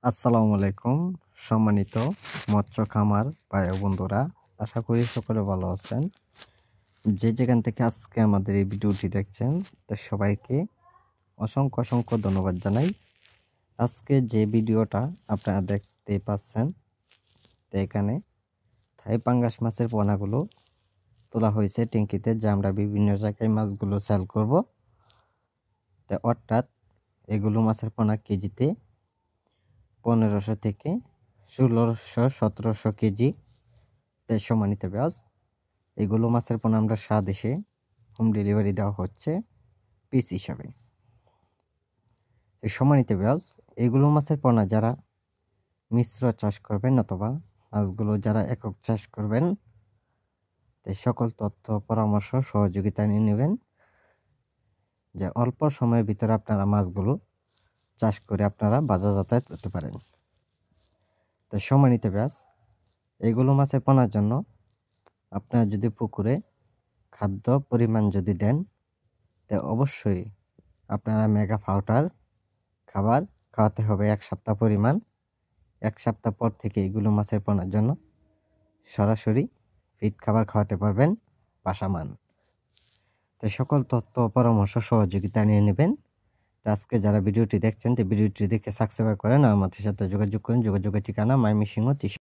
আসসালামু আলাইকুম সম্মানিত মৎস্য খামার ভাই ও বন্ধুরা, আশা করি সকলে ভালো আছেন। যে যেখান থেকে আজকে আমাদের এই ভিডিওটি দেখছেন তো সবাইকে অসংখ্য অসংখ্য ধন্যবাদ জানাই। আজকে যে ভিডিওটা আপনারা দেখতে পাচ্ছেন, তো এখানে থাই পাঙ্গাস মাছের পোনাগুলো তোলা হয়েছে ট্যাঙ্কিতে, যা আমরা বিভিন্ন জায়গায় মাছগুলো সেল করব। তো অর্থাৎ এগুলো মাছের পোনা কেজিতে 1500 থেকে 1600-1700 কেজি। সম্মানিত ব্যাস, এগুলো মাছের পোনা আমরা সারা দেশে হোম ডেলিভারি দেওয়া হচ্ছে পিস হিসাবে। সম্মানিত ব্যাস, এগুলো মাছের পোনা যারা মিশ্র চাষ করবেন অথবা মাছগুলো যারা একক চাষ করবেন, সকল তথ্য পরামর্শ সহযোগিতা নিয়ে নেবেন, যে অল্প সময়ের ভিতরে আপনারা মাছগুলো চাষ করে আপনারা বাজার যাতায়াত করতে পারেন। তো সম্মানিত ব্যাস, এগুলো মাছের পোনার জন্য আপনারা যদি পুকুরে খাদ্য পরিমাণ যদি দেন, তো অবশ্যই আপনারা মেগা পাউডার খাবার খাওয়াতে হবে 1 সপ্তাহ পরিমাণ। 1 সপ্তাহ পর থেকে এগুলো মাছের পোনার জন্য সরাসরি ফিড খাবার খাওয়াতে পারবেন পাশামান। তো সকল তথ্য পরামর্শ সহযোগিতা নিয়ে নেবেন। তো আজকে যারা ভিডিওটি দেখছেন, তো ভিডিওটি দেখে সাবস্ক্রাইব করেন, আমাদের সাথে যোগাযোগ করেন। যোগাযোগের ঠিকানা ময়মনসিংহ